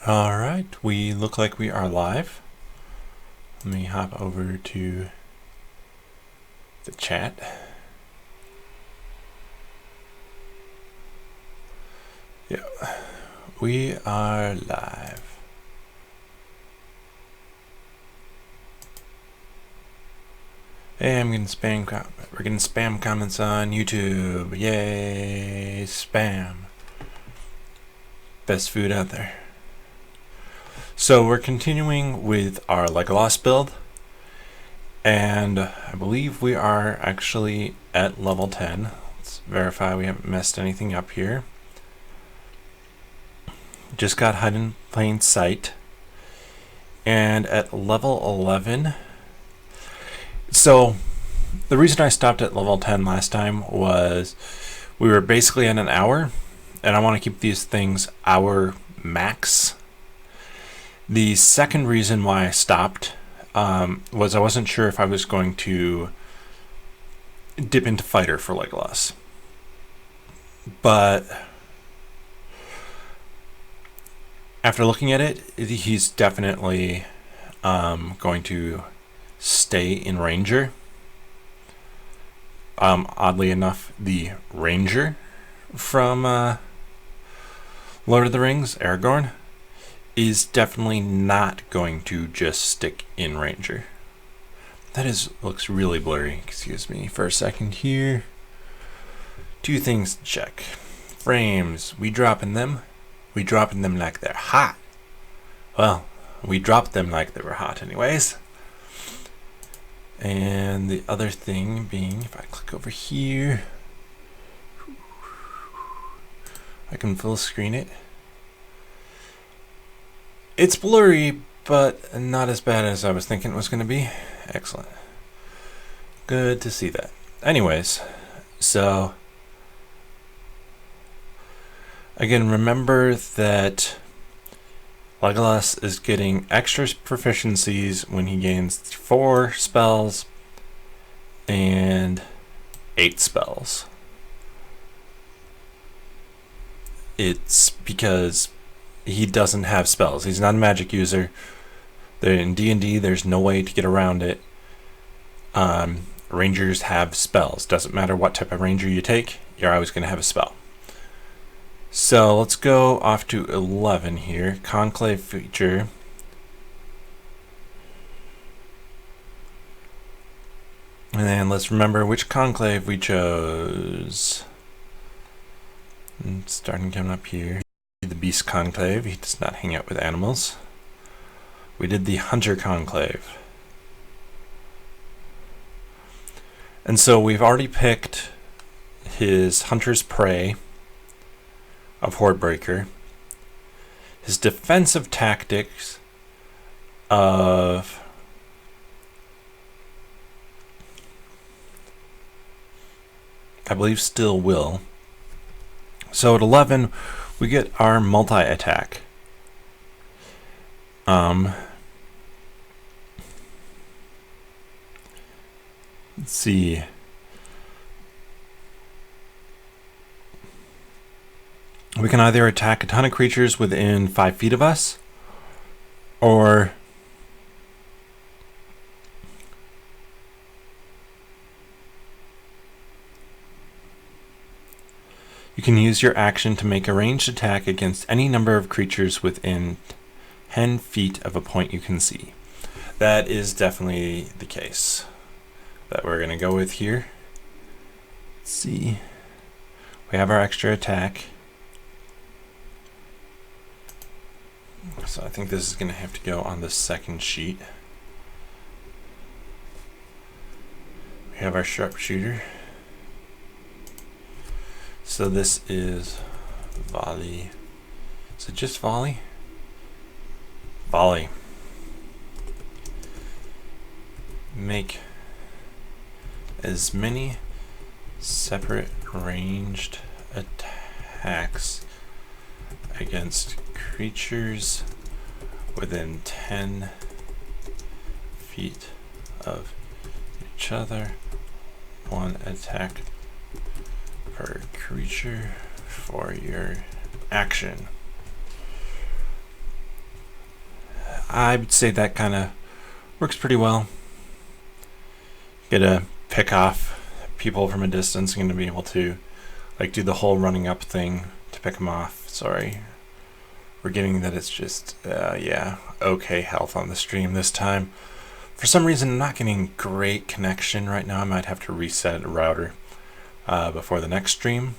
All right, we look like we are live. Let me hop over to the chat. Yeah, we are live. Hey, we're getting spam comments on YouTube. Yay, spam. Best food out there. So we're continuing with our Legolas build, and I believe we are actually at level 10. Let's verify we haven't messed anything up here. Just got hide in plain sight, and at level 11. So the reason I stopped at level 10 last time was we were basically at an hour, and I want to keep these things hour max. The second reason why I stopped was I wasn't sure if I was going to dip into fighter for Legolas. But after looking at it, he's definitely going to stay in Ranger. Oddly enough, the Ranger from Lord of the Rings, Aragorn, is definitely not going to just stick in Ranger. That looks really blurry. Excuse me for a second here. Two things to check. Frames, we dropping them like they're hot. Well, we dropped them like they were hot anyways. And the other thing being, if I click over here, I can full screen it. It's blurry, but not as bad as I was thinking it was going to be. Excellent. Good to see that. Anyways, so again, remember that Legolas is getting extra proficiencies when he gains 4 spells and 8 spells. It's because he doesn't have spells. He's not a magic user. In D&D, there's no way to get around it. Rangers have spells. Doesn't matter what type of ranger you take, you're always going to have a spell. So let's go off to 11 here. Conclave feature. And then let's remember which conclave we chose. And starting coming up here. The Beast Conclave. He does not hang out with animals. We did the Hunter Conclave. And so we've already picked his Hunter's Prey of Hordebreaker, his defensive tactics of I believe Still Will. So at 11 we get our multi-attack. Let's see. We can either attack a ton of creatures within 5 feet of us, or you can use your action to make a ranged attack against any number of creatures within 10 feet of a point you can see. That is definitely the case that we're going to go with here. Let's see. We have our extra attack. So I think this is going to have to go on the second sheet. We have our sharpshooter. So this is volley. Is it just volley? Volley. Make as many separate ranged attacks against creatures within 10 feet of each other. 1 attack per creature for your action. I would say that kind of works pretty well. Get to pick off people from a distance. I'm going to be able to like do the whole running up thing to pick them off. Sorry. We're getting that it's just, okay health on the stream this time. For some reason, I'm not getting great connection right now. I might have to reset a router before the next stream.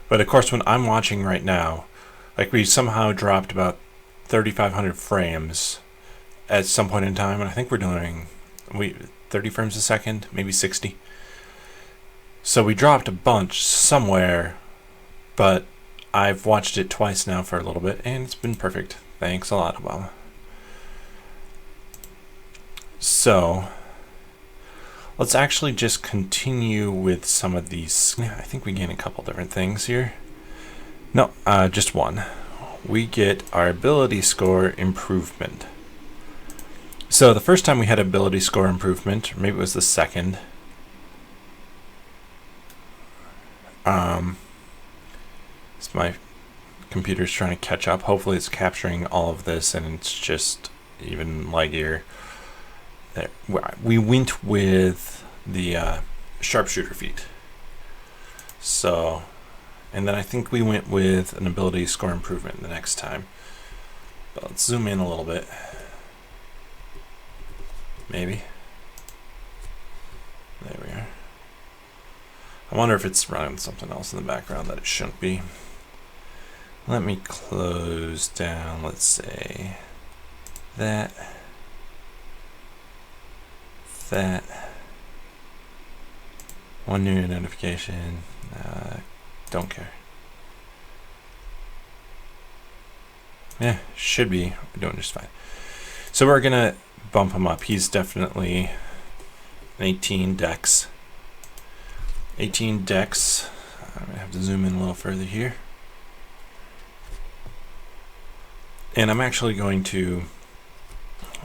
But of course, when I'm watching right now, like we somehow dropped about 3,500 frames at some point in time, and I think we're doing 30 frames a second, maybe 60. So we dropped a bunch somewhere, but I've watched it twice now for a little bit, and it's been perfect. Thanks a lot, Obama. So, let's actually just continue with some of these. I think we gain a couple different things here. No, just one. We get our ability score improvement. So the first time we had ability score improvement, or maybe it was the second. It's my computer's trying to catch up. Hopefully it's capturing all of this and it's just even leggier. There. We went with the sharpshooter feat. So, and then I think we went with an ability score improvement the next time. But let's zoom in a little bit. Maybe. There we are. I wonder if it's running something else in the background that it shouldn't be. Let me close down, let's say, that. One new notification. Don't care. Yeah, should be. We're doing just fine. So we're gonna bump him up. He's definitely an 18 dex. 18 dex. I'm gonna have to zoom in a little further here. And I'm actually going to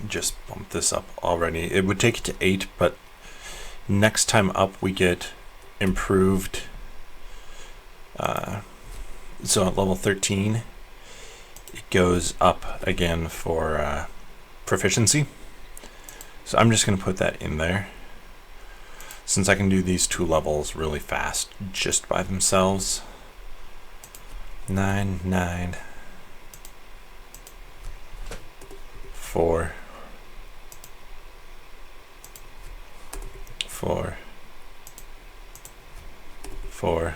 just bump this up already. It would take it to 8, but next time up we get improved. So at level 13, it goes up again for proficiency. So I'm just going to put that in there, since I can do these 2 levels really fast just by themselves. 9, 9, 4, 4, 4,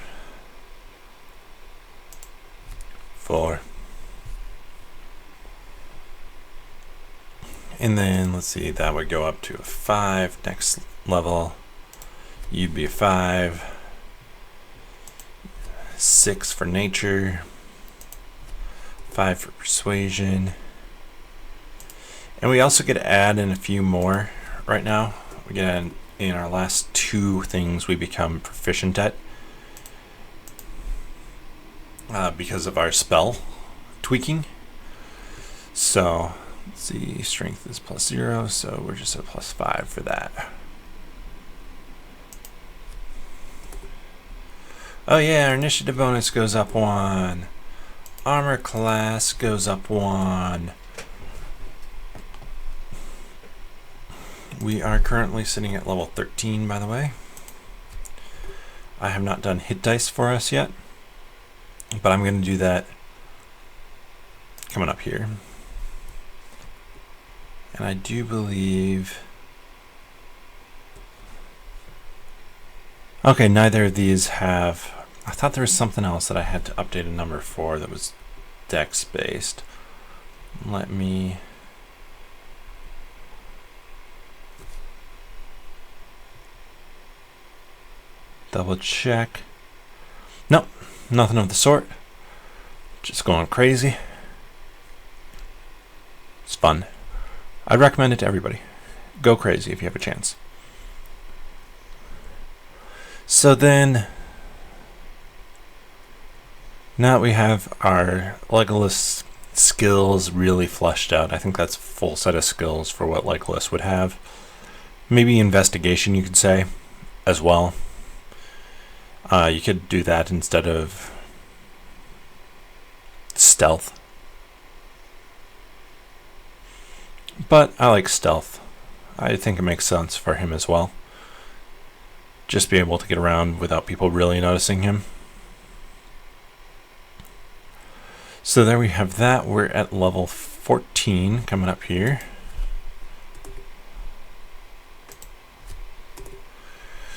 4. And then let's see, that would go up to a 5 next level. You'd be a 5. 6 for nature. 5 for persuasion. And we also get to add in a few more right now. We get in our last 2 things we become proficient at because of our spell tweaking. So let's see, strength is +0, so we're just at +5 for that. Oh yeah, our initiative bonus goes up 1. Armor class goes up 1. We are currently sitting at level 13, by the way. I have not done hit dice for us yet, but I'm going to do that coming up here. And I do believe... Okay, neither of these have... I thought there was something else that I had to update a number for that was dex based. Let me... double check. Nope, nothing of the sort. Just going crazy. It's fun. I'd recommend it to everybody. Go crazy if you have a chance. So then, now that we have our Legolas skills really fleshed out, I think that's a full set of skills for what Legolas would have. Maybe investigation, you could say, as well. You could do that instead of stealth. But I like stealth. I think it makes sense for him as well. Just be able to get around without people really noticing him. So there we have that. We're at level 14 coming up here.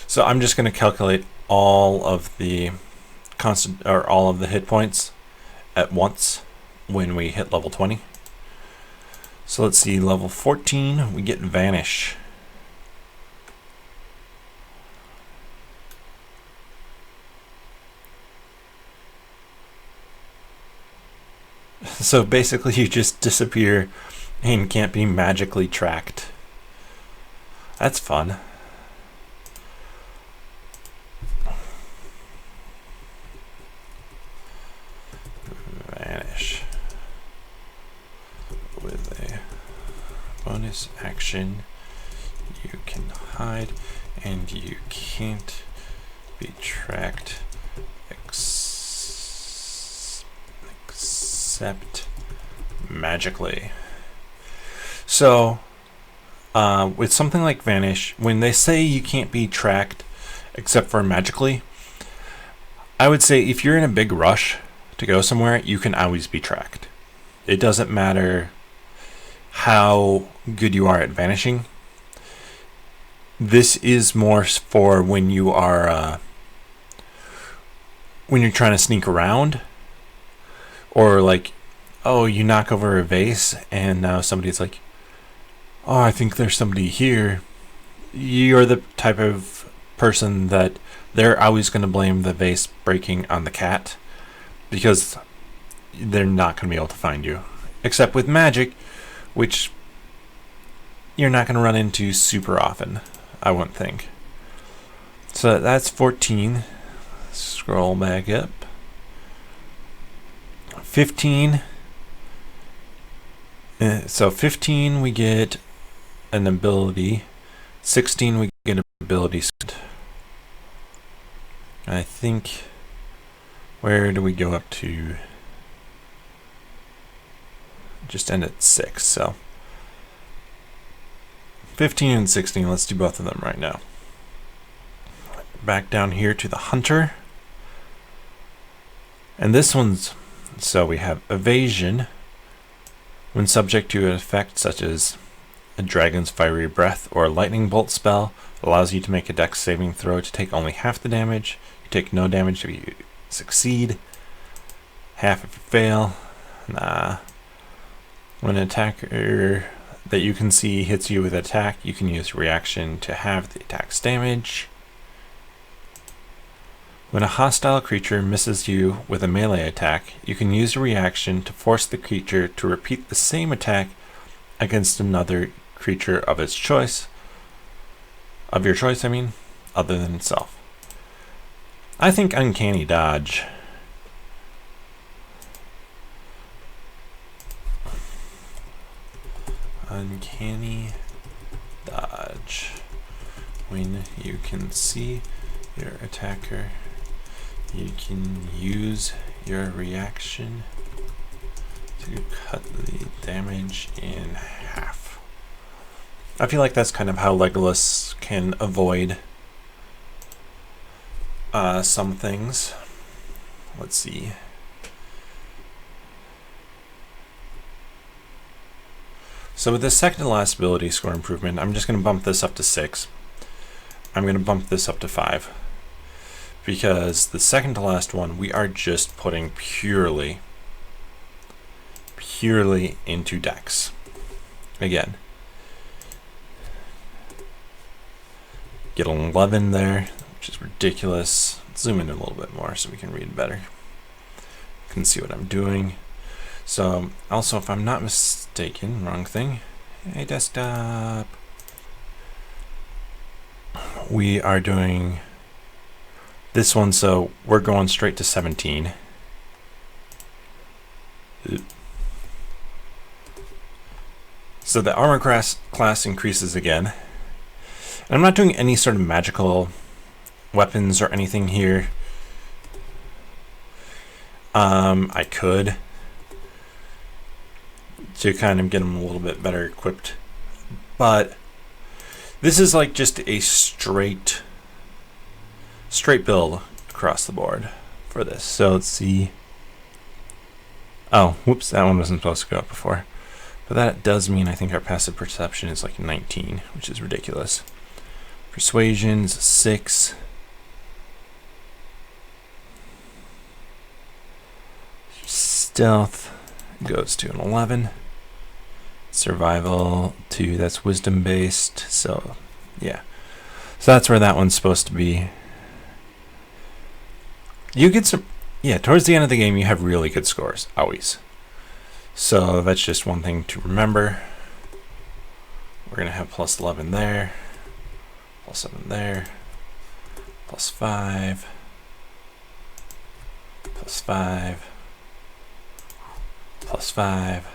So I'm just going to calculate all of the all of the hit points at once when we hit level 20. So let's see, level 14, we get Vanish. So basically you just disappear and can't be magically tracked. That's fun. Vanish. With a bonus action, you can hide and you can't be tracked except magically. So with something like Vanish, when they say you can't be tracked except for magically, I would say if you're in a big rush to go somewhere, you can always be tracked. It doesn't matter how good you are at vanishing. This is more for when you are when you're trying to sneak around, or like, oh, you knock over a vase and now somebody's like, oh, I think there's somebody here. You're the type of person that they're always going to blame the vase breaking on the cat, because they're not going to be able to find you. Except with magic, which you're not going to run into super often, I wouldn't think. So that's 14. Scroll back up. 15. So 15 we get an ability. 16 we get an ability. I think, where do we go up to? Just end at 6. So 15 and 16, let's do both of them right now. Back down here to the Hunter. And this one's, so we have Evasion. When subject to an effect such as a dragon's fiery breath or a lightning bolt spell, it allows you to make a dex saving throw to take only half the damage. You take no damage if you succeed, half if you fail. When an attacker that you can see hits you with an attack, you can use reaction to halve the attack's damage. When a hostile creature misses you with a melee attack, you can use a reaction to force the creature to repeat the same attack against another creature of its choice. Of your choice, I mean, other than itself. I think Uncanny Dodge. Uncanny Dodge. When you can see your attacker, you can use your reaction to cut the damage in half. I feel like that's kind of how Legolas can avoid some things. Let's see. So with the second to last ability score improvement, I'm just going to bump this up to 6. I'm going to bump this up to 5. Because the second to last one, we are just putting purely into dex. Again, get 11 there, which is ridiculous. Zoom in a little bit more so we can read better. You can see what I'm doing. So also, if I'm not mistaken, wrong thing. Hey, desktop. We are doing this one, so we're going straight to 17. So the armor class increases again. And I'm not doing any sort of magical weapons or anything here. I could to kind of get them a little bit better equipped. But this is like just a straight build across the board for this. So let's see. Oh, whoops, that one wasn't supposed to go up before. But that does mean I think our passive perception is like 19, which is ridiculous. Persuasion's 6. Stealth goes to an 11. Survival 2, that's wisdom based. So, yeah. So that's where that one's supposed to be. You get some, yeah, towards the end of the game, you have really good scores, always. So that's just one thing to remember. We're going to have plus 11 there, plus 7 there, plus 5, plus 5, plus 5,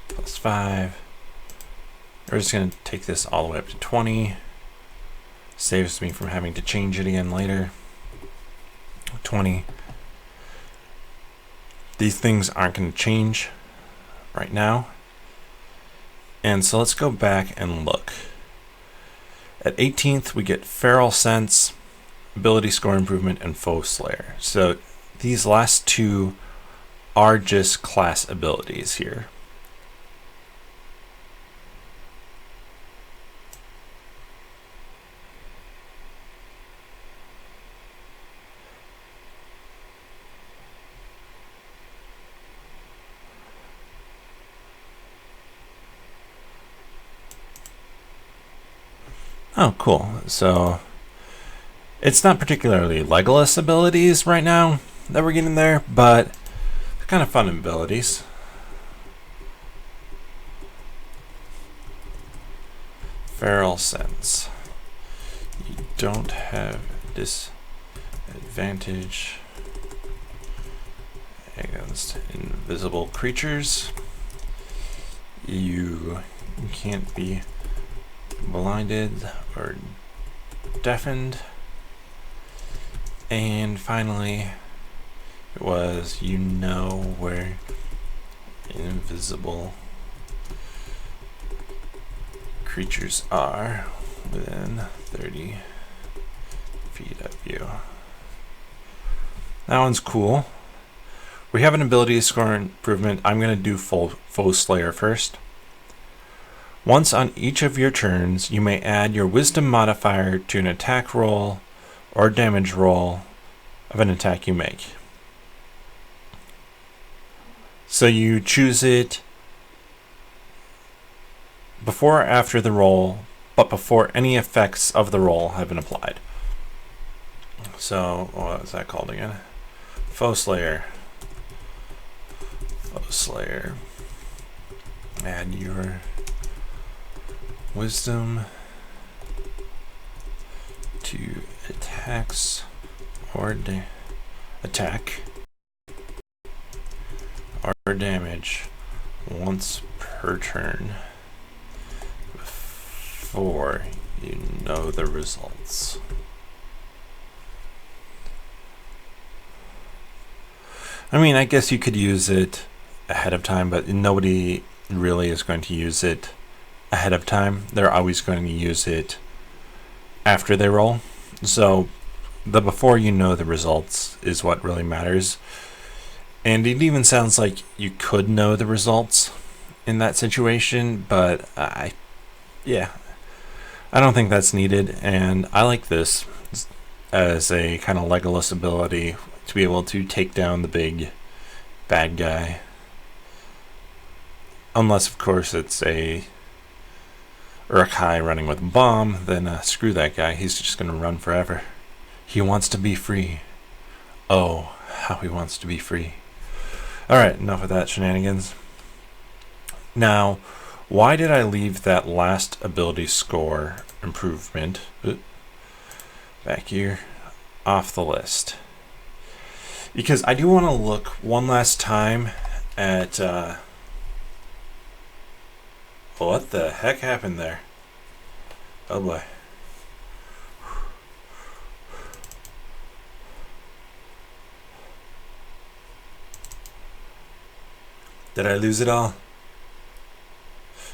plus 5. We're just going to take this all the way up to 20. Saves me from having to change it again later. 20. These things aren't going to change right now. And so let's go back and look. At 18th, we get Feral Sense, Ability Score Improvement, and Foe Slayer. So these last two are just class abilities here. Oh, cool. So it's not particularly Legolas abilities right now that we're getting there, but they're kind of fun abilities. Feral Sense. You don't have disadvantage against invisible creatures. You can't be blinded or deafened. And finally, it was you know where invisible creatures are within 30 feet of you. That one's cool. We have an ability score improvement. I'm going to do Foe Slayer first. Once on each of your turns, you may add your wisdom modifier to an attack roll or damage roll of an attack you make. So you choose it before or after the roll, but before any effects of the roll have been applied. So, what is that called again? Foe Slayer. Foe Slayer. Add your wisdom to attacks or attack or damage once per turn before you know the results. I mean, I guess you could use it ahead of time, but nobody really is going to use it ahead of time. They're always going to use it after they roll. So the before you know the results is what really matters. And it even sounds like you could know the results in that situation, but I don't think that's needed. And I like this as a kind of Legolas ability to be able to take down the big bad guy. Unless, of course, it's a Uruk-hai running with a bomb, then screw that guy. He's just going to run forever. He wants to be free. Oh, how he wants to be free. Alright, enough of that shenanigans. Now, why did I leave that last ability score improvement back here off the list? Because I do want to look one last time at what the heck happened there? Oh boy. Did I lose it all?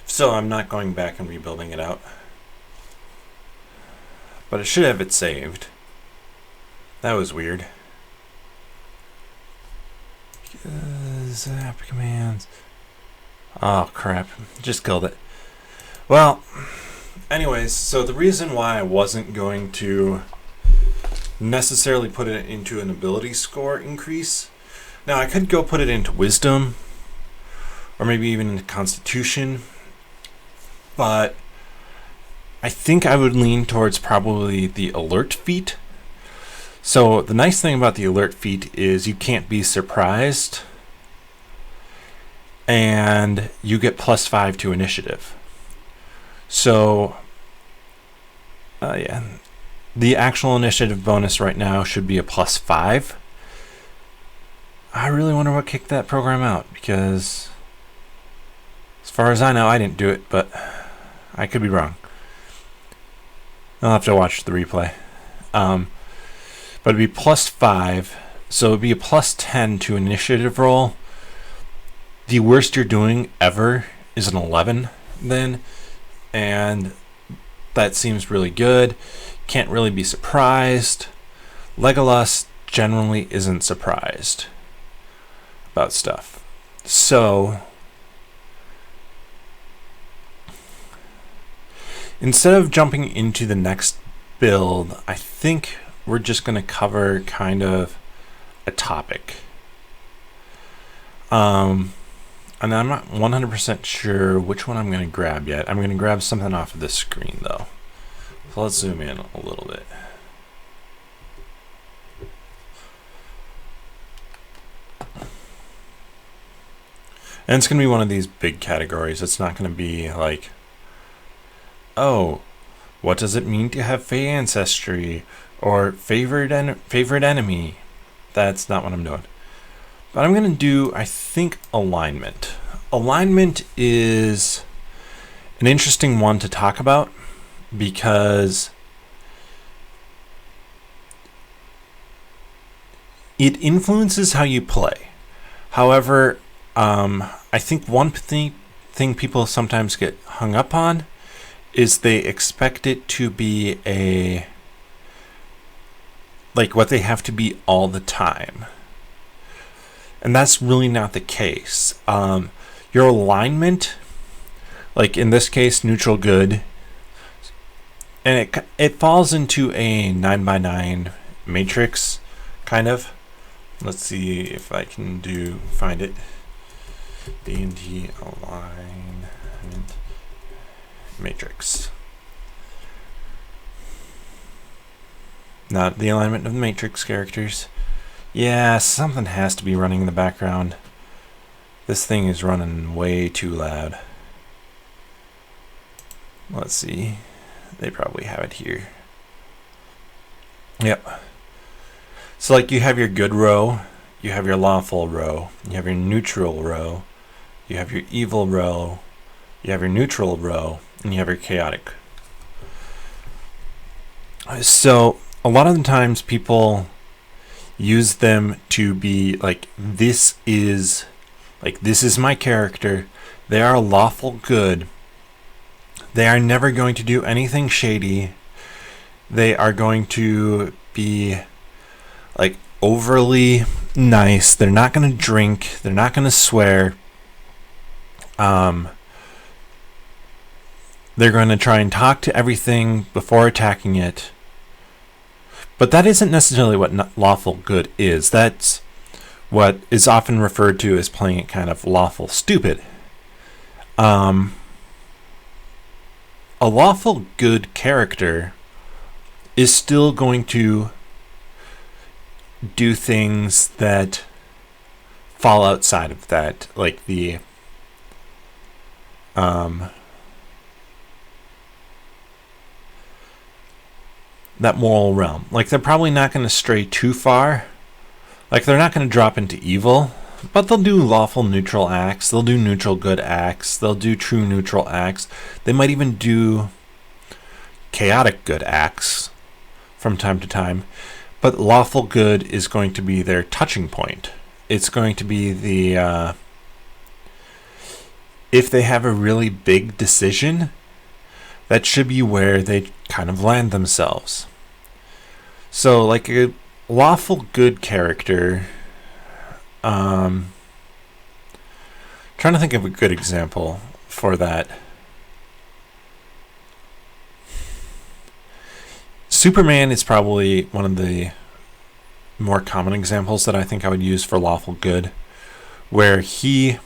So I'm not going back and rebuilding it out. But I should have it saved. That was weird. Zap commands. Oh crap, just killed it. Well, anyways, so the reason why I wasn't going to necessarily put it into an ability score increase. Now I could go put it into wisdom, or maybe even into constitution, but I think I would lean towards probably the alert feat. So the nice thing about the alert feat is you can't be surprised, and you get +5 to initiative. So yeah, the actual initiative bonus right now should be a +5. I really wonder what kicked that program out, because as far as I know, I didn't do it, but I could be wrong. I'll have to watch the replay. But it'd be +5, so it'd be a +10 to initiative roll. The worst you're doing ever is an 11 then, and that seems really good. Can't really be surprised. Legolas generally isn't surprised about stuff. So instead of jumping into the next build, I think we're just going to cover kind of a topic. And I'm not 100% sure which one I'm going to grab yet. I'm going to grab something off of this screen though. So let's zoom in a little bit. And it's going to be one of these big categories. It's not going to be like, oh, what does it mean to have Fey ancestry, or favorite enemy? That's not what I'm doing. But I'm going to do, I think, alignment. Alignment is an interesting one to talk about because it influences how you play. However, I think one thing people sometimes get hung up on is they expect it to be like what they have to be all the time. And that's really not the case. Your alignment, like in this case, neutral good, and it falls into a 9x9 matrix, kind of. Let's see if I can find it. D&D alignment matrix. Not the alignment of the matrix characters. Yeah, something has to be running in the background. This thing is running way too loud. Let's see. They probably have it here. Yep. So like you have your good row, you have your lawful row, you have your neutral row, you have your evil row, you have your neutral row, and you have your chaotic. So a lot of the times people use them to be like, this is my character. They are lawful good. They are never going to do anything shady. They are going to be like overly nice. They're not going to drink. They're not going to swear. They're going to try and talk to everything before attacking it. But that isn't necessarily what lawful good is. That's what is often referred to as playing it kind of lawful stupid. A lawful good character is still going to do things that fall outside of that, like the that moral realm. Like they're probably not going to stray too far. Like they're not going to drop into evil, but they'll do lawful neutral acts. They'll do neutral good acts. They'll do true neutral acts. They might even do chaotic good acts from time to time. But lawful good is going to be their touching point. It's going to be the if they have a really big decision, that should be where they kind of land themselves. So, like a lawful good character, trying to think of a good example for that. Superman is probably one of the more common examples that I think I would use for lawful good, where he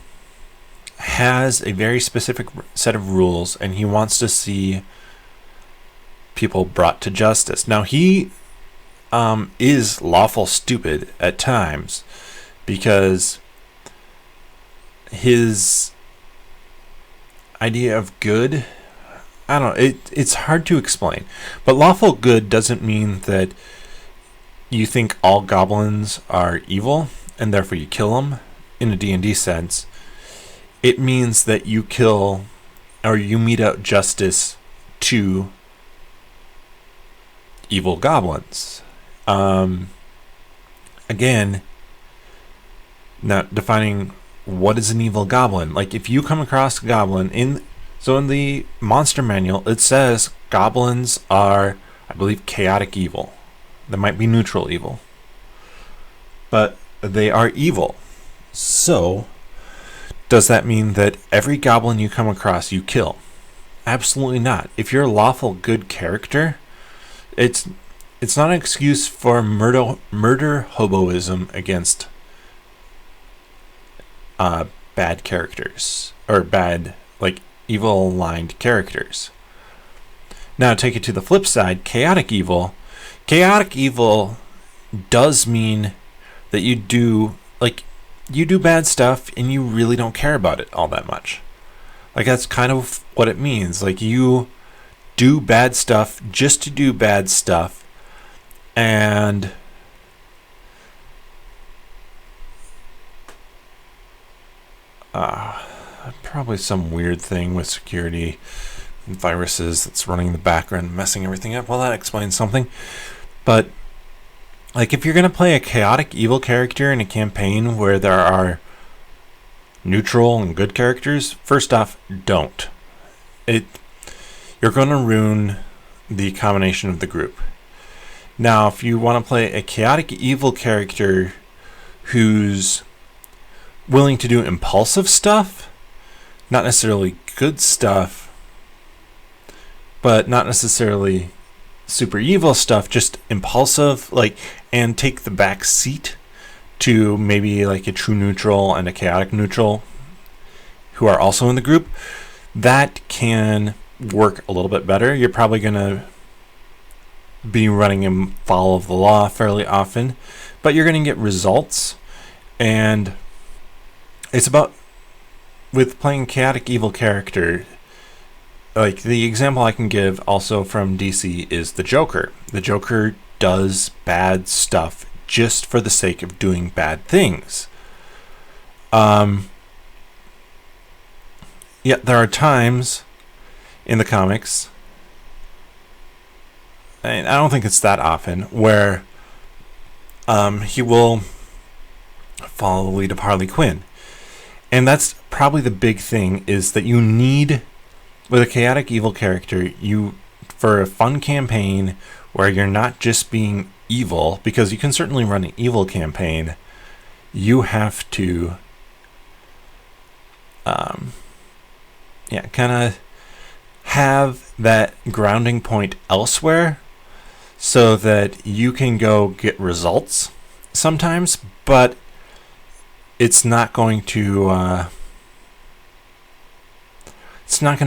has a very specific set of rules and he wants to see people brought to justice. Now, he is lawful stupid at times because his idea of good, I don't know, it's hard to explain. But lawful good doesn't mean that you think all goblins are evil and therefore you kill them in a D&D sense. It means that you kill or you mete out justice to evil goblins. Again, not defining what is an evil goblin. Like if you come across a goblin in the monster manual, it says goblins are, I believe, chaotic evil. They might be neutral evil, but they are evil. So, does that mean that every goblin you come across you kill? Absolutely not. If you're a lawful good character, it's not an excuse for murder hoboism against bad characters or bad, like, evil aligned characters. Now, take it to the flip side, chaotic evil. Chaotic evil does mean that you do bad stuff and you really don't care about it all that much. Like, that's kind of what it means. Like, you do bad stuff just to do bad stuff, and probably some weird thing with security and viruses that's running in the background, messing everything up. Well, that explains something. But like, if you're going to play a chaotic evil character in a campaign where there are neutral and good characters, first off, don't. You're going to ruin the combination of the group. Now, if you want to play a chaotic evil character who's willing to do impulsive stuff, not necessarily good stuff, but not necessarily super evil stuff, just impulsive, like, and take the back seat to maybe like a true neutral and a chaotic neutral who are also in the group, that can work a little bit better. You're probably going to be running in foul of the law fairly often, but you're going to get results. And it's about, with playing chaotic evil character, like the example I can give also from DC is the Joker. The Joker does bad stuff just for the sake of doing bad things. Yet there are times in the comics, and I don't think it's that often, where he will follow the lead of Harley Quinn. And that's probably the big thing, is that you need, with a chaotic evil character, for a fun campaign where you're not just being evil, because you can certainly run an evil campaign, you have to kind of have that grounding point elsewhere so that you can go get results sometimes, but it's not going to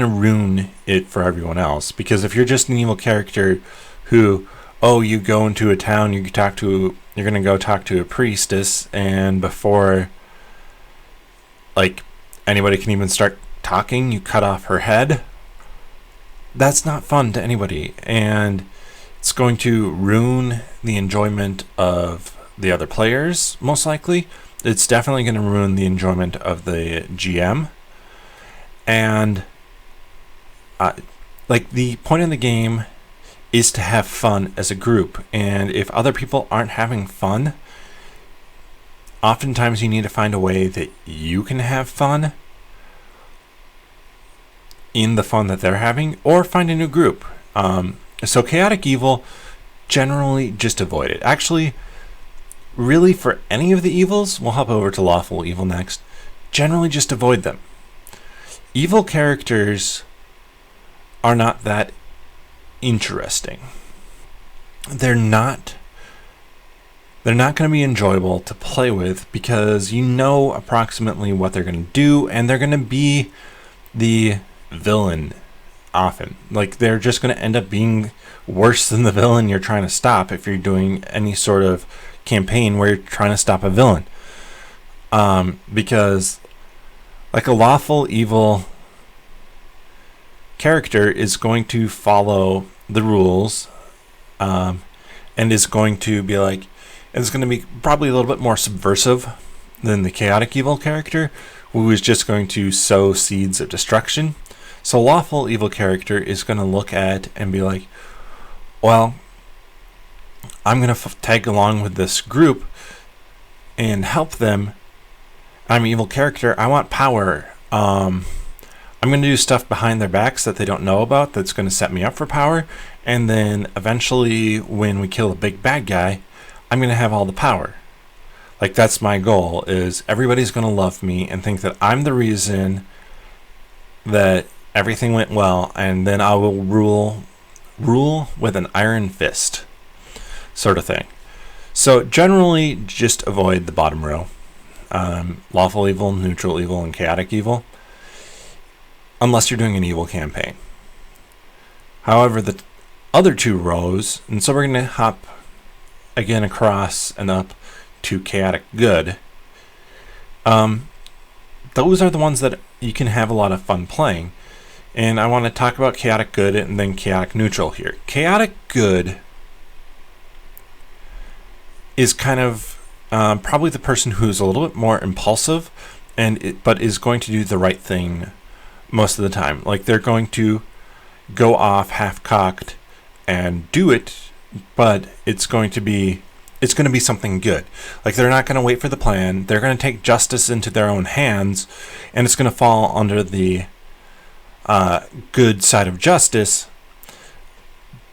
ruin it for everyone else. Because if you're just an evil character who, you go into a town, you're going to go talk to a priestess, and before like anybody can even start talking, you cut off her head, that's not fun to anybody, and it's going to ruin the enjoyment of the other players, most likely. It's definitely going to ruin the enjoyment of the GM. And the point of the game is to have fun as a group, and if other people aren't having fun, oftentimes you need to find a way that you can have fun in the fun that they're having, or find a new group. So chaotic evil, generally just avoid it. Actually, really for any of the evils, we'll hop over to Lawful Evil next, generally just avoid them. Evil characters are not that interesting. They're not going to be enjoyable to play with because you know approximately what they're going to do, and they're going to be the villain often. Like, they're just going to end up being worse than the villain you're trying to stop if you're doing any sort of campaign where you're trying to stop a villain. Because like a lawful evil character is going to follow the rules, and is going to be like, it's going to be probably a little bit more subversive than the chaotic evil character, who is just going to sow seeds of destruction. So lawful evil character is going to look at and be like, well, I'm going to tag along with this group and help them. I'm an evil character. I want power. I'm going to do stuff behind their backs that they don't know about that's going to set me up for power. And then eventually when we kill a big bad guy, I'm going to have all the power. Like, that's my goal, is everybody's going to love me and think that I'm the reason that everything went well, and then I will rule with an iron fist, sort of thing. So generally just avoid the bottom row. Lawful evil, neutral evil, and chaotic evil, unless you're doing an evil campaign. However, the other two rows, and so we're going to hop again across and up to chaotic good. Those are the ones that you can have a lot of fun playing. And I want to talk about chaotic good and then chaotic neutral here. Chaotic good is kind of probably the person who's a little bit more impulsive, but is going to do the right thing most of the time. Like, they're going to go off half-cocked and do it, but it's going to be something good. Like, they're not going to wait for the plan. They're going to take justice into their own hands, and it's going to fall under the good side of justice,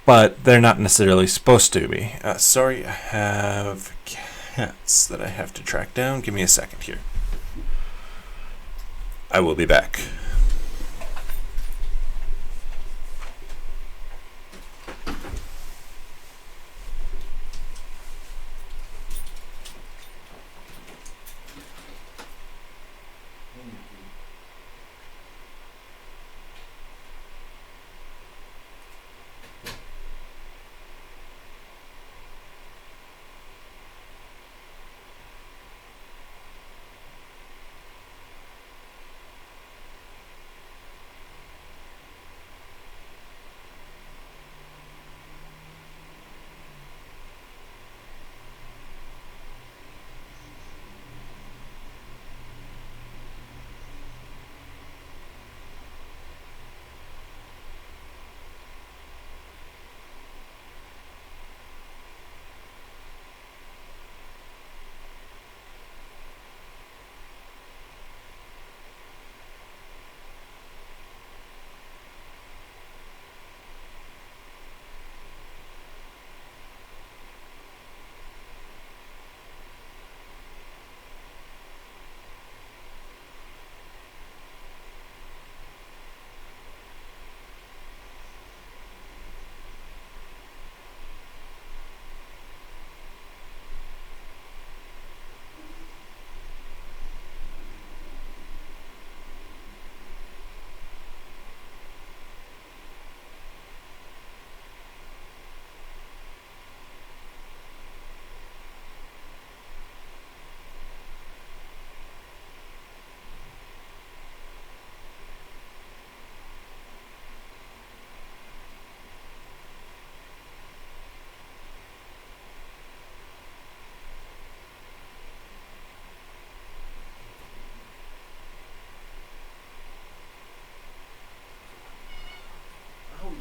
but they're not necessarily supposed to be. Sorry, I have cats that I have to track down. Give me a second here. I will be back.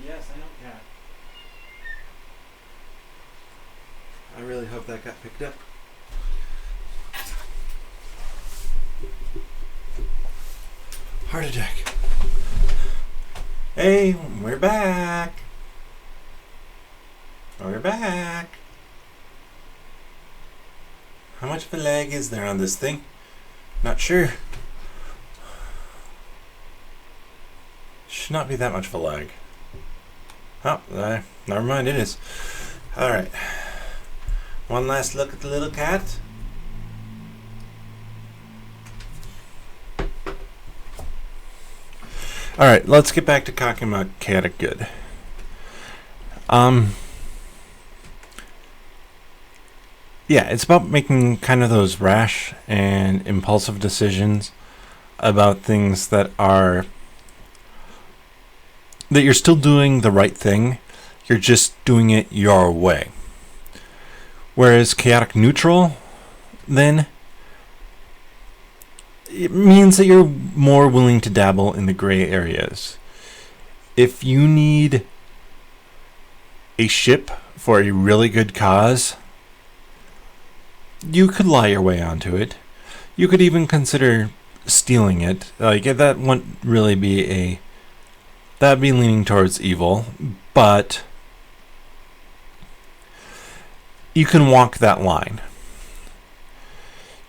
Yes, I know, cat. I really hope that got picked up. Heart attack. Hey, we're back. We're back. How much of a lag is there on this thing? Not sure. Should not be that much of a lag. Oh, never mind, it is. Alright. One last look at the little cat. Alright, let's get back to talking about chaotic good. Yeah, it's about making kind of those rash and impulsive decisions about things that you're still doing the right thing, you're just doing it your way. Whereas chaotic neutral, then, it means that you're more willing to dabble in the gray areas. If you need a ship for a really good cause, you could lie your way onto it. You could even consider stealing it. Like, that wouldn't really be that'd be leaning towards evil, but you can walk that line.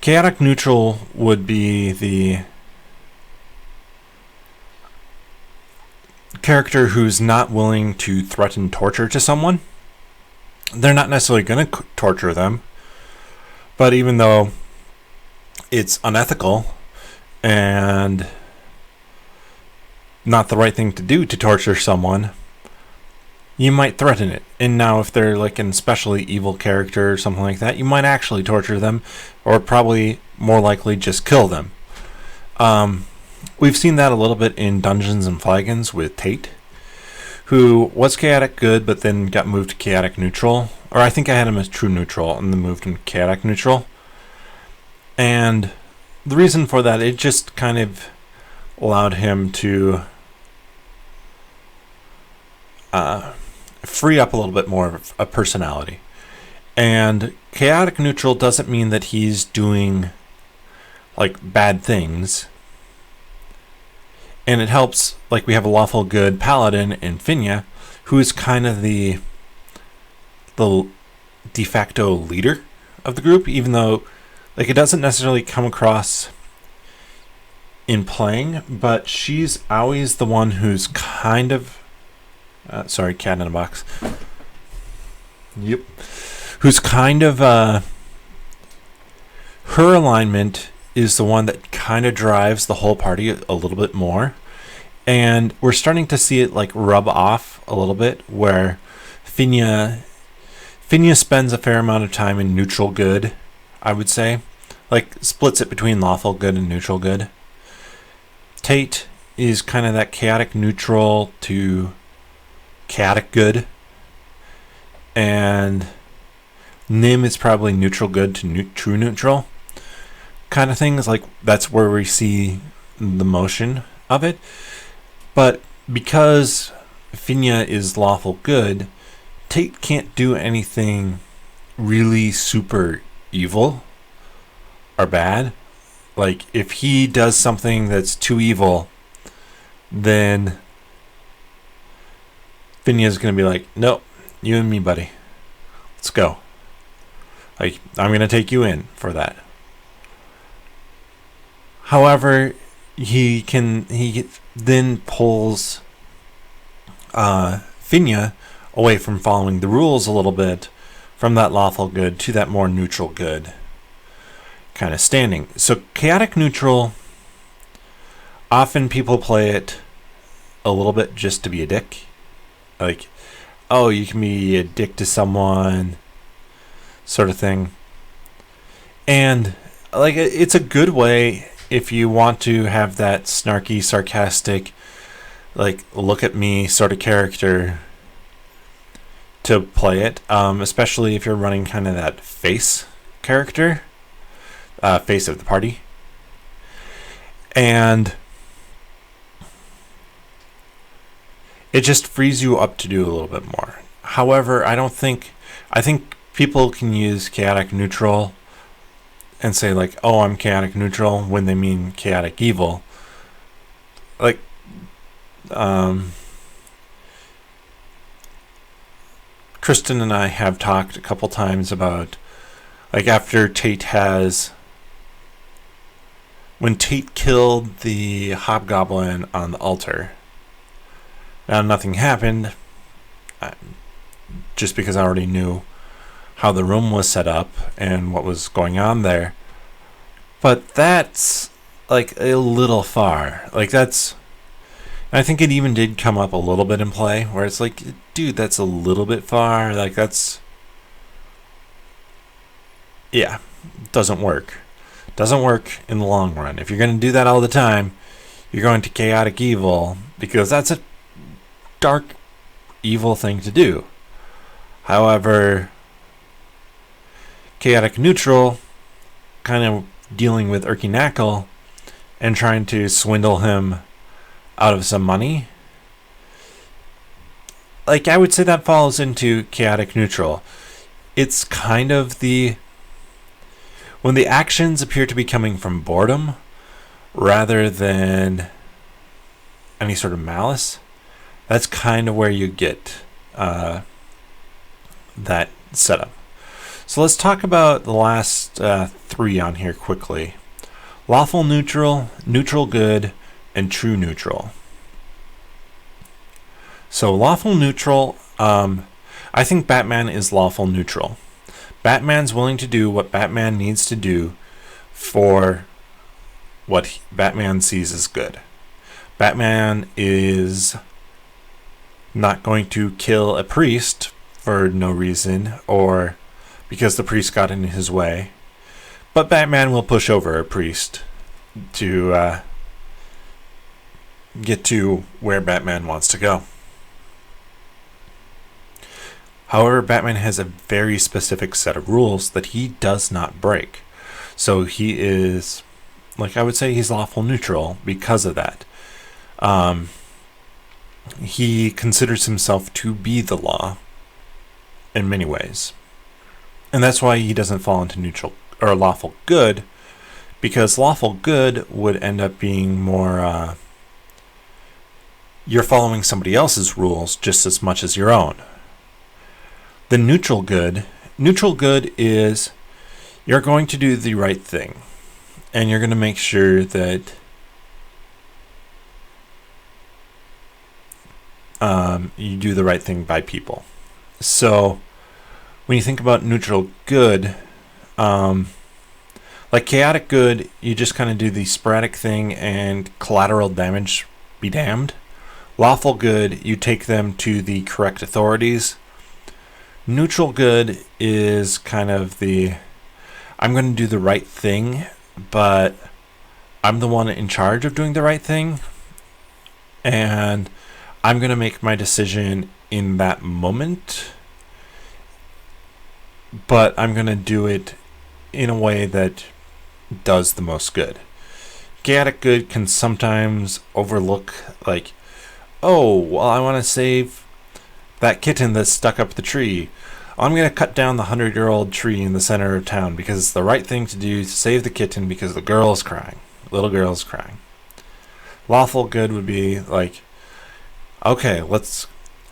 Chaotic neutral would be the character who's not willing to threaten torture to someone. They're not necessarily going to torture them, but even though it's unethical and not the right thing to do to torture someone, you might threaten it. And now if they're like an especially evil character or something like that, you might actually torture them, or probably more likely just kill them. We've seen that a little bit in Dungeons and Flagons with Tate, who was chaotic good but then got moved to chaotic neutral. Or I think I had him as true neutral and then moved him to chaotic neutral. And the reason for that, it just kind of allowed him to free up a little bit more of a personality. And chaotic neutral doesn't mean that he's doing like bad things. And it helps, like we have a lawful good paladin in Finya, who is kind of the de facto leader of the group, even though like it doesn't necessarily come across in playing, but she's always the one who's kind of sorry, cat in a box. Yep. Who's kind of her alignment is the one that kind of drives the whole party a little bit more. And we're starting to see it like rub off a little bit, where Finya spends a fair amount of time in neutral good, I would say. Like, splits it between lawful good and neutral good. Tate is kind of that chaotic neutral to chaotic good. And Nim is probably neutral good to true neutral kind of things. Like, that's where we see the motion of it. But because Finya is lawful good, Tate can't do anything really super evil or bad. Like, if he does something that's too evil, then Finya's going to be like, nope, you and me, buddy. Let's go. Like, I'm going to take you in for that. However, he then pulls Finya away from following the rules a little bit, from that lawful good to that more neutral good kind of standing. So chaotic neutral, often people play it a little bit just to be a dick. Like, oh, you can be a dick to someone, sort of thing. And like, it's a good way if you want to have that snarky, sarcastic, like, look at me sort of character to play it, especially if you're running kind of that face character, face of the party. And it just frees you up to do a little bit more. However, I think people can use chaotic neutral and say like, oh, I'm chaotic neutral, when they mean chaotic evil. Like, Kristen and I have talked a couple times about, like, after when Tate killed the hobgoblin on the altar. Now, nothing happened, just because I already knew how the room was set up and what was going on there. But that's, like, a little far. Like, I think it even did come up a little bit in play, where it's like, dude, that's a little bit far. Like, yeah, doesn't work. Doesn't work in the long run. If you're going to do that all the time, you're going to chaotic evil, because that's a dark, evil thing to do. However, chaotic neutral, kind of dealing with Urkinakel and trying to swindle him out of some money, like, I would say that falls into chaotic neutral. It's kind of when the actions appear to be coming from boredom rather than any sort of malice, that's kind of where you get that setup. So let's talk about the last three on here quickly. Lawful neutral, neutral good, and true neutral. So lawful neutral, I think Batman is lawful neutral. Batman's willing to do what Batman needs to do for what Batman sees as good. Batman is not going to kill a priest for no reason or because the priest got in his way. But Batman will push over a priest to get to where Batman wants to go. However, Batman has a very specific set of rules that he does not break. So he is, like, I would say he's lawful neutral because of that. He considers himself to be the law in many ways. And that's why he doesn't fall into neutral or lawful good, because lawful good would end up being more you're following somebody else's rules just as much as your own. The neutral good is you're going to do the right thing, and you're going to make sure that you do the right thing by people. So when you think about neutral good, like chaotic good, you just kind of do the sporadic thing and collateral damage be damned. Lawful good, you take them to the correct authorities. Neutral good is kind of I'm going to do the right thing, but I'm the one in charge of doing the right thing, and I'm going to make my decision in that moment, but I'm going to do it in a way that does the most good. Chaotic good can sometimes overlook, like, oh, well, I want to save that kitten that's stuck up the tree. I'm going to cut down the 100-year-old tree in the center of town because it's the right thing to do to save the kitten because the girl is crying. Little girl is crying. Lawful good would be like, okay, all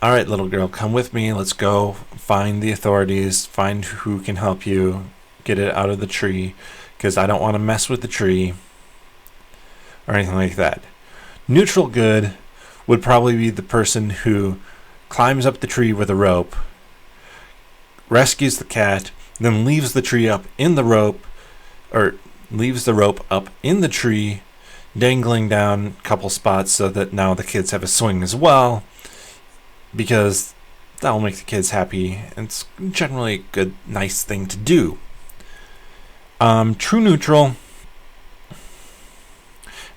right, little girl, come with me. Let's go find the authorities, find who can help you get it out of the tree because I don't want to mess with the tree or anything like that. Neutral good would probably be the person who climbs up the tree with a rope, rescues the cat, then leaves the tree up in the rope, or leaves the rope up in the tree, dangling down a couple spots so that now the kids have a swing as well, because that'll make the kids happy, and it's generally a good, nice thing to do. True neutral.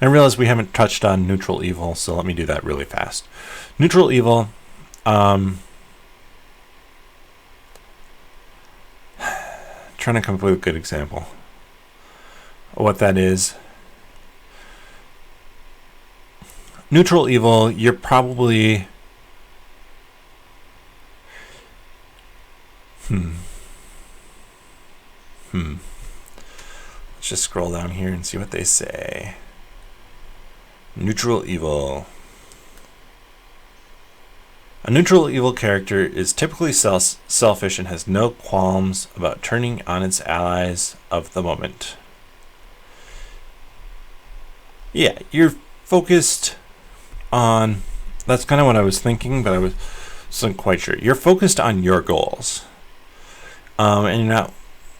I realize we haven't touched on neutral evil, so let me do that really fast. Neutral evil, trying to come up with a good example of what that is. Neutral evil, you're probably let's just scroll down here and see what they say. Neutral evil. A neutral evil character is typically selfish and has no qualms about turning on its allies of the moment. Yeah, you're focused on... That's kind of what I was thinking, but I wasn't quite sure. You're focused on your goals. And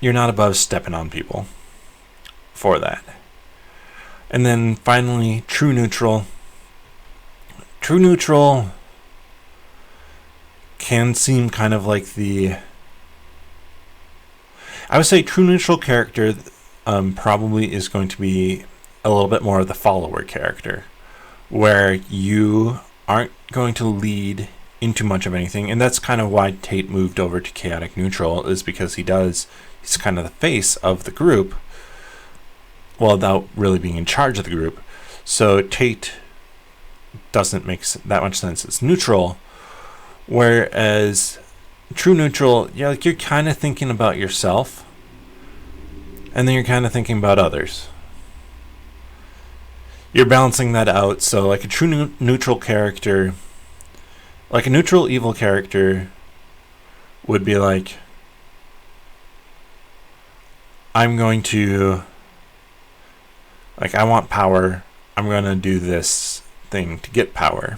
you're not above stepping on people for that. And then finally, true neutral. True neutral can seem kind of like I would say true neutral character probably is going to be a little bit more of the follower character, where you aren't going to lead into much of anything. And that's kind of why Tate moved over to chaotic neutral, is because he's kind of the face of the group, well, without really being in charge of the group. So Tate doesn't make that much sense as neutral, whereas true neutral, you're kind of thinking about yourself, and then you're kind of thinking about others. You're balancing that out. So like a true neutral character, like a neutral evil character would be like, I'm going to, like, I want power, I'm going to do this thing to get power.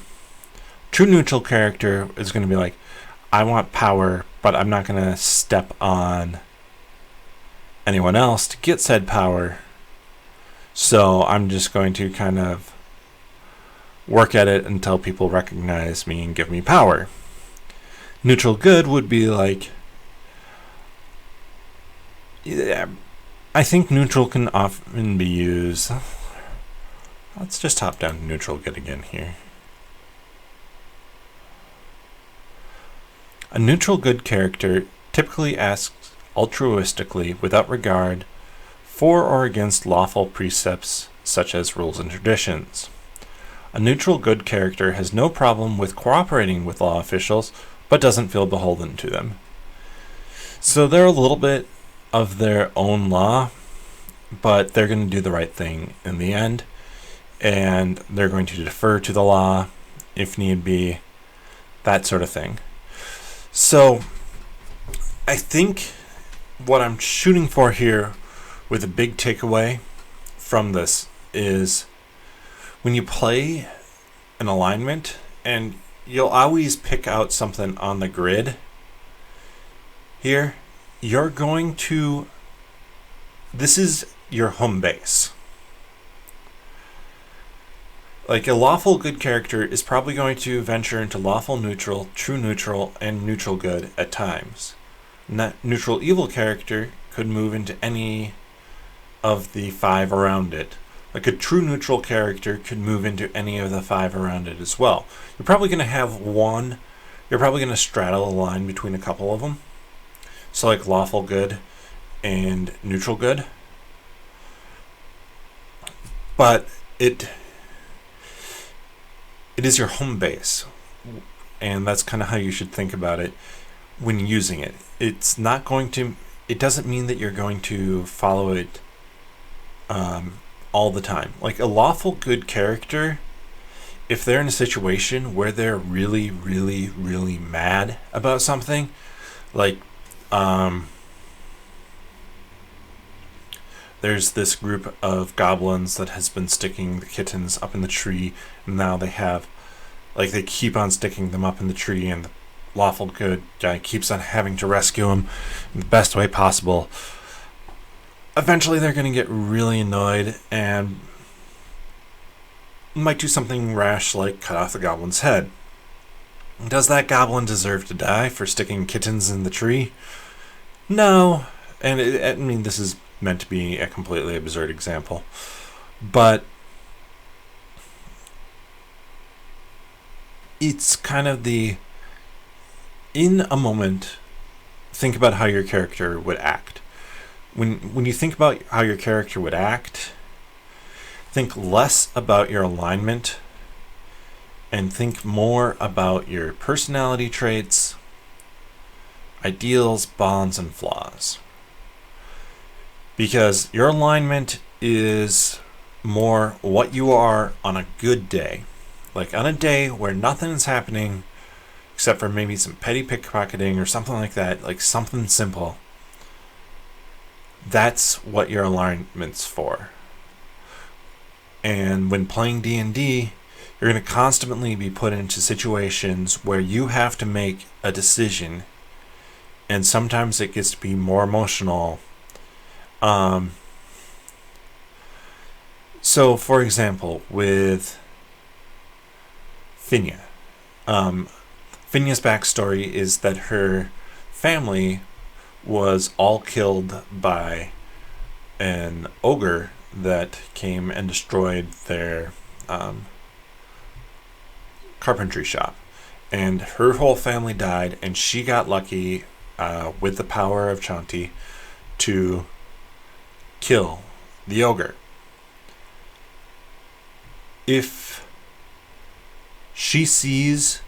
True neutral character is going to be like, I want power, but I'm not going to step on anyone else to get said power. So I'm just going to kind of work at it until people recognize me and give me power. Neutral good would be like, yeah, I think neutral can often be used. Let's just hop down to neutral good again here. A neutral good character typically acts altruistically without regard for or against lawful precepts such as rules and traditions. A neutral good character has no problem with cooperating with law officials, but doesn't feel beholden to them. So they're a little bit of their own law, but they're going to do the right thing in the end, and they're going to defer to the law if need be, that sort of thing. So I think what I'm shooting for here with a big takeaway from this is when you play an alignment, and you'll always pick out something on the grid here, you're going to, this is your home base. Like a lawful good character is probably going to venture into lawful neutral, true neutral, and neutral good at times. Neutral evil character could move into any of the 5 around it. Like a true neutral character could move into any of the 5 around it as well. You're probably going to have one, you're probably going to straddle a line between a couple of them. So like lawful good and neutral good. But it is your home base, and that's kind of how you should think about it when using it. It's not going to, it doesn't mean that you're going to follow it all the time. Like a lawful good character, if they're in a situation where they're really, really, really mad about something, like there's this group of goblins that has been sticking the kittens up in the tree, and now they have, like, they keep on sticking them up in the tree, and the lawful good guy keeps on having to rescue them in the best way possible. Eventually they're going to get really annoyed and might do something rash like cut off the goblin's head. Does that goblin deserve to die for sticking kittens in the tree? No. And I mean, this is meant to be a completely absurd example, but it's kind of in a moment, think about how your character would act. When you think about how your character would act, think less about your alignment and think more about your personality traits, ideals, bonds, and flaws. Because your alignment is more what you are on a good day. Like on a day where nothing's happening, except for maybe some petty pickpocketing or something like that, like something simple. That's what your alignment's for. And when playing D&D, you're going to constantly be put into situations where you have to make a decision, and sometimes it gets to be more emotional. So, for example, with Finya, Finya's backstory is that her family was all killed by an ogre that came and destroyed their carpentry shop. And her whole family died, and she got lucky with the power of Chanti to kill the ogre. If she sees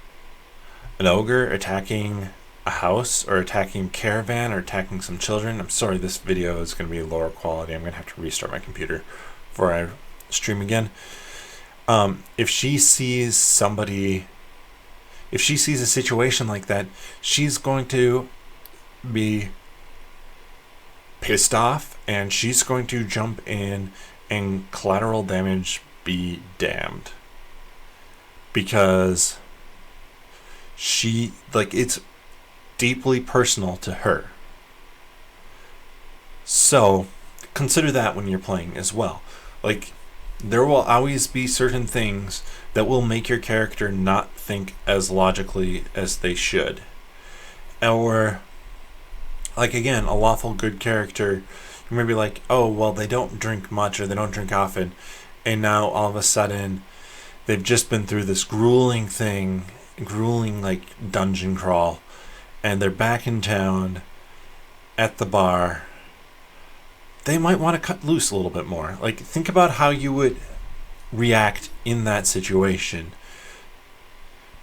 an ogre attacking a house or attacking a caravan or attacking some children, I'm sorry, this video is going to be lower quality. I'm going to have to restart my computer before I stream again. If she sees a situation like that, she's going to be pissed off, and she's going to jump in, and collateral damage be damned. Because it's deeply personal to her. So consider that when you're playing as well. Like, there will always be certain things that will make your character not think as logically as they should. Or, like, again, a lawful good character, you may be like, oh, well, they don't drink much or they don't drink often, and now all of a sudden they've just been through this grueling like dungeon crawl, and they're back in town at the bar. They might want to cut loose a little bit more. Like, think about how you would react in that situation,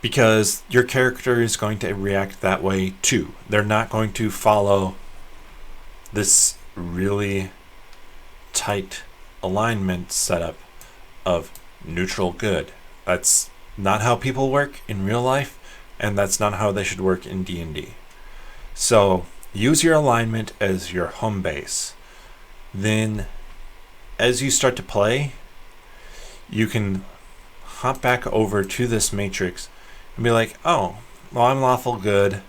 because your character is going to react that way too. They're not going to follow this really tight alignment setup of neutral good. That's not how people work in real life, and that's not how they should work in D&D. So use your alignment as your home base. Then as you start to play, you can hop back over to this matrix and be like, oh, well, I'm lawful good.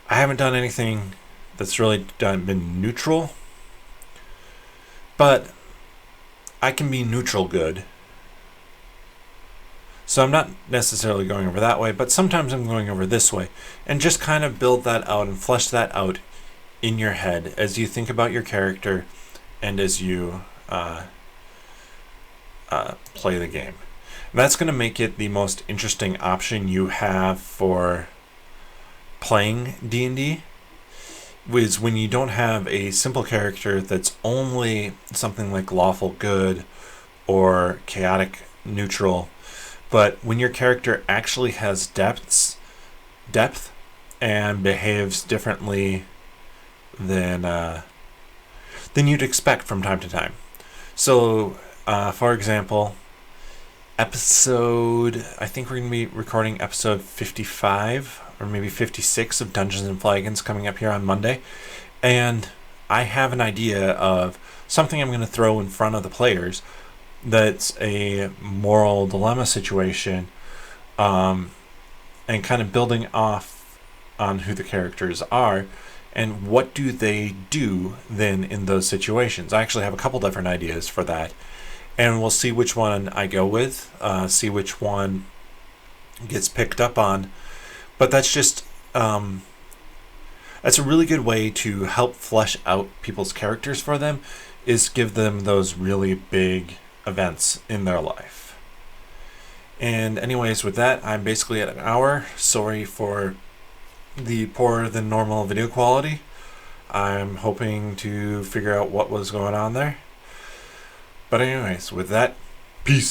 I haven't done anything that's really been neutral, but I can be neutral good. So I'm not necessarily going over that way, but sometimes I'm going over this way, and just kind of build that out and flesh that out in your head as you think about your character and as you play the game. And that's going to make it the most interesting option you have for playing D&D, is when you don't have a simple character that's only something like lawful good or chaotic neutral, but when your character actually has depth and behaves differently than you'd expect from time to time. So, for example, I think we're going to be recording episode 55 or maybe 56 of Dungeons and Flagons coming up here on Monday, and I have an idea of something I'm going to throw in front of the players that's a moral dilemma situation, and kind of building off on who the characters are and what do they do then in those situations. I actually have a couple different ideas for that, and we'll see which one I go with, see which one gets picked up on. But that's just that's a really good way to help flesh out people's characters for them, is give them those really big events in their life. And anyways, with that, I'm basically at an hour. Sorry for the poorer than normal video quality. I'm hoping to figure out what was going on there. But anyways, with that, peace.